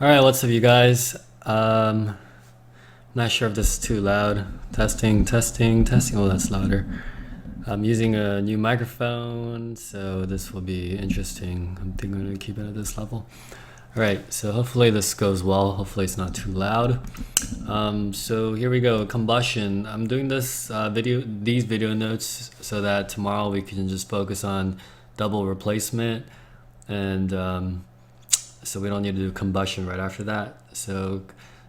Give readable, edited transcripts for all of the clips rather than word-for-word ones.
All right, what's up, you guys? Not sure if this is too loud. Testing, testing, testing. Oh, that's louder. I'm using a new microphone, so this will be interesting. I think I'm gonna keep it at this level. All right, so hopefully this goes well. Hopefully it's not too loud. So here we go, combustion. I'm doing these video notes so that tomorrow we can just focus on double replacement and so we don't need to do combustion right after that. So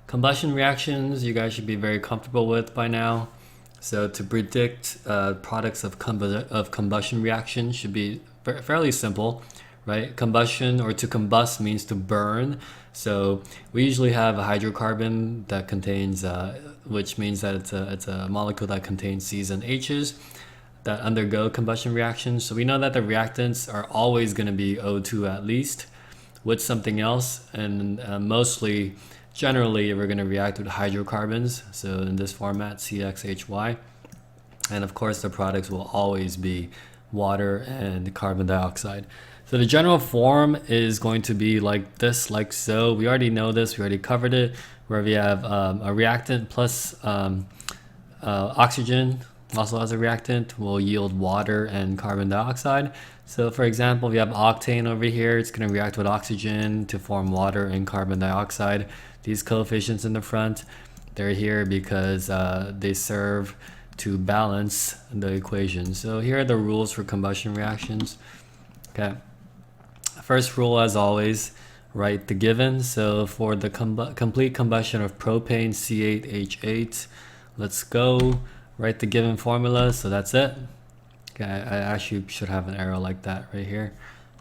combustion reactions you guys should be very comfortable with by now. So to predict products of combustion reaction should be fairly simple, right? Combustion, or to combust, means to burn. So we usually have a hydrocarbon that contains, which means that it's a molecule that contains C's and H's that undergo combustion reactions. So we know that the reactants are always going to be O2 at least with something else, and generally we're going to react with hydrocarbons, so in this format CXHY, and of course the products will always be water and carbon dioxide. So the general form is going to be like this, like so. We already know this, we already covered it, where we have a reactant plus oxygen also as a reactant will yield water and carbon dioxide. So for example, we have octane over here. It's going to react with oxygen to form water and carbon dioxide. These coefficients in the front, they're here because they serve to balance the equation. So here are the rules for combustion reactions. Okay. First rule, as always, write the given. So for the complete combustion of propane, C8H8, let's go. Write the given formula, so that's it. Okay, I actually should have an arrow like that right here.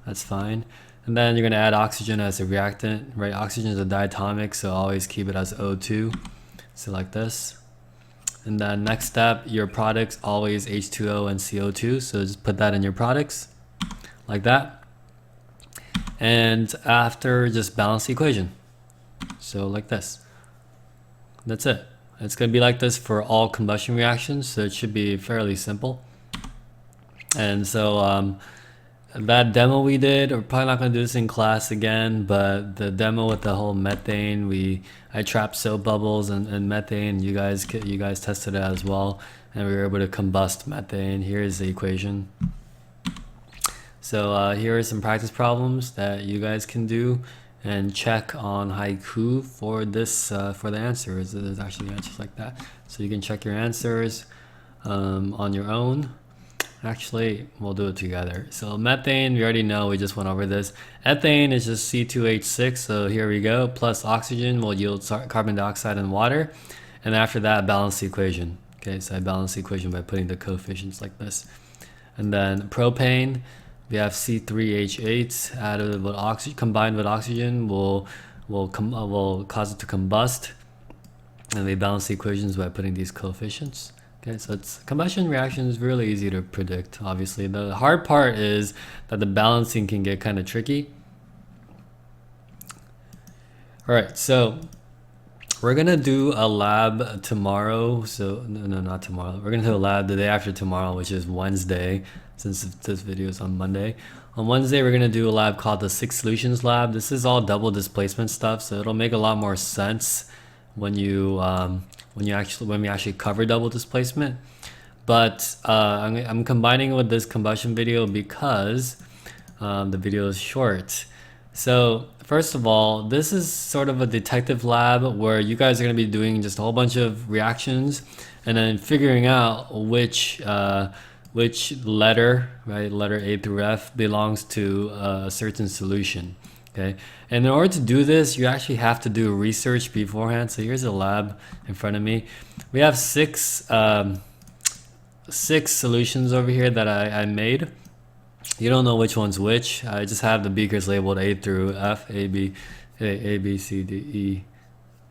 That's fine. And then you're going to add oxygen as a reactant, right? Oxygen is a diatomic, so always keep it as O2. So like this. And then next step, your products always H2O and CO2, so just put that in your products like that. And after, just balance the equation. So like this. That's it. It's going to be like this for all combustion reactions, so it should be fairly simple. And so that demo we did, we're probably not going to do this in class again, but the demo with the whole methane, I trapped soap bubbles and methane. You guys tested it as well, and we were able to combust methane. Here's the equation. So here are some practice problems that you guys can do and check on Haiku for this for the answers. There's actually answers like that, so you can check your answers on your own. Actually, we'll do it together. So methane, we already know, we just went over this. Ethane is just C2H6, so here we go, plus oxygen will yield carbon dioxide and water, and after that balance the equation. Okay, so I balance the equation by putting the coefficients like this. And then propane, we have C3H8 added with oxygen, combined with oxygen will cause it to combust, and we balance the equations by putting these coefficients. Okay, so combustion reaction is really easy to predict. Obviously, the hard part is that the balancing can get kind of tricky. All right, so we're gonna do a lab tomorrow. So no, not tomorrow. We're gonna do a lab the day after tomorrow, which is Wednesday, since this video is on Monday. On Wednesday, we're gonna do a lab called the 6 Solutions Lab. This is all double displacement stuff, so it'll make a lot more sense when we actually cover double displacement. But I'm combining with this combustion video because the video is short. So first of all, this is sort of a detective lab where you guys are going to be doing just a whole bunch of reactions and then figuring out which letter, right, letter A through F belongs to a certain solution. Okay, and in order to do this, you actually have to do research beforehand. So here's a lab in front of me. We have six solutions over here that I made. You don't know which one's which. I just have the beakers labeled A through F, A, B, C, D, E,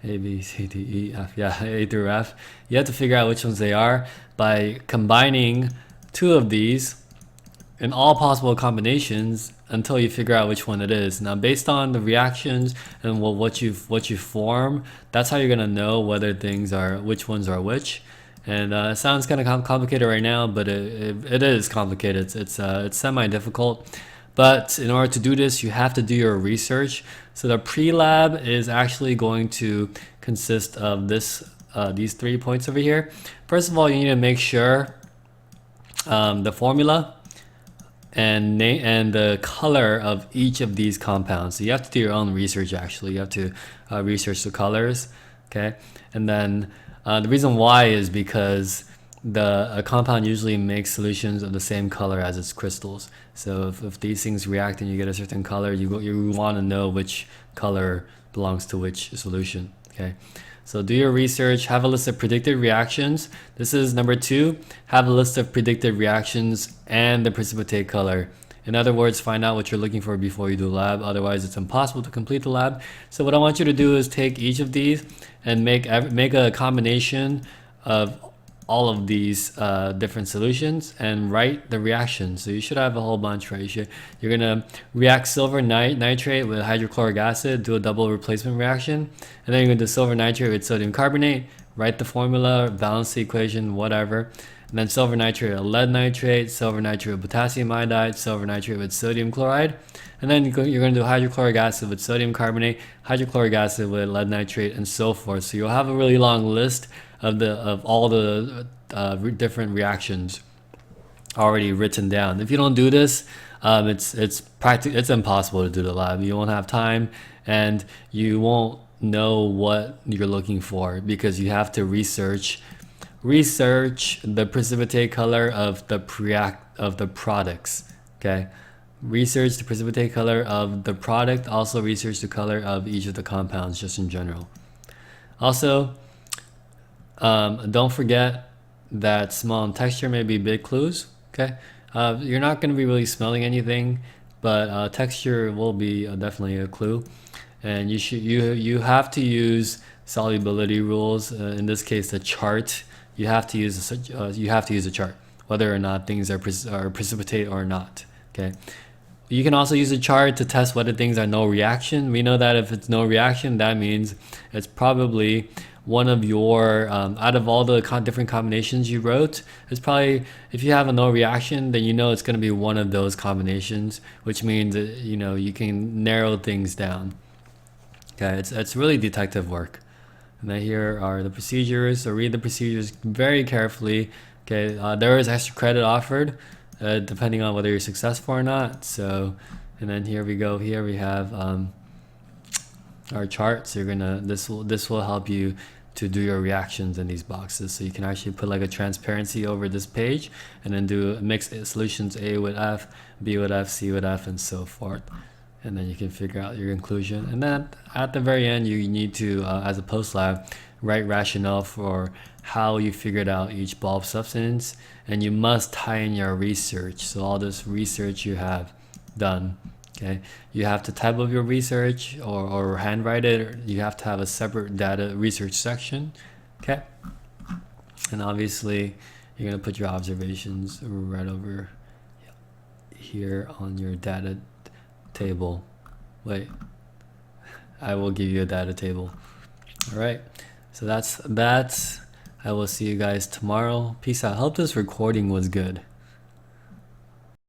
A, B, C, D, E, F. Yeah, A through F. You have to figure out which ones they are by combining 2 of these in all possible combinations until you figure out which one it is. Now, based on the reactions and what you form, that's how you're gonna know whether which ones are which. And it sounds kind of complicated right now, but it is complicated. It's semi-difficult. But in order to do this, you have to do your research. So the pre-lab is actually going to consist of these 3 points over here. First of all, you need to make sure the formula and the color of each of these compounds. So you have to do your own research. Actually, you have to research the colors. Okay, and then the reason why is because a compound usually makes solutions of the same color as its crystals. So if these things react and you get a certain color, you want to know which color belongs to which solution. Okay, so do your research, have a list of predicted reactions. This is number 2, have a list of predicted reactions and the precipitate color. In other words, find out what you're looking for before you do lab, otherwise it's impossible to complete the lab. So what I want you to do is take each of these and make a combination of all of these different solutions and write the reactions. So you should have a whole bunch, right? You're gonna react silver nitrate with hydrochloric acid, do a double replacement reaction, and then you're gonna do silver nitrate with sodium carbonate, write the formula, balance the equation, whatever. And then silver nitrate with lead nitrate, silver nitrate with potassium iodide, silver nitrate with sodium chloride. And then you're going to do hydrochloric acid with sodium carbonate, hydrochloric acid with lead nitrate, and so forth. So you'll have a really long list of all the different reactions already written down. If you don't do this, it's impossible to do the lab. You won't have time, and you won't know what you're looking for because you have to research the precipitate color of the products. Okay, research the precipitate color of the product. Also research the color of each of the compounds, just in general. Also, don't forget that smell and texture may be big clues. Okay, you're not going to be really smelling anything, but texture will be definitely a clue. And you have to use solubility rules. In this case, the chart. You have to use a chart, whether or not things are precipitate or not. Okay. You can also use a chart to test whether things are no reaction. We know that if it's no reaction, that means it's probably one of your out of all the different combinations you wrote, it's probably, if you have a no reaction, then you know it's going to be one of those combinations, which means that, you can narrow things down. Okay, it's really detective work. And then here are the procedures. So read the procedures very carefully. Okay, there is extra credit offered depending on whether you're successful or not. So, and then here we go. Here we have our chart. So this will help you to do your reactions in these boxes. So you can actually put like a transparency over this page and then do mix solutions A with F, B with F, C with F, and so forth. And then you can figure out your conclusion. And then at the very end, you need to, as a post-lab, write rationale for how you figured out each bulb substance. And you must tie in your research. So all this research you have done, okay? You have to type up your research or handwrite it. Or you have to have a separate data research section, okay? And obviously, you're gonna put your observations right over here on your data table. Wait, I will give you a data table. All right, so that's I will see you guys tomorrow. Peace out. Hope this recording was good.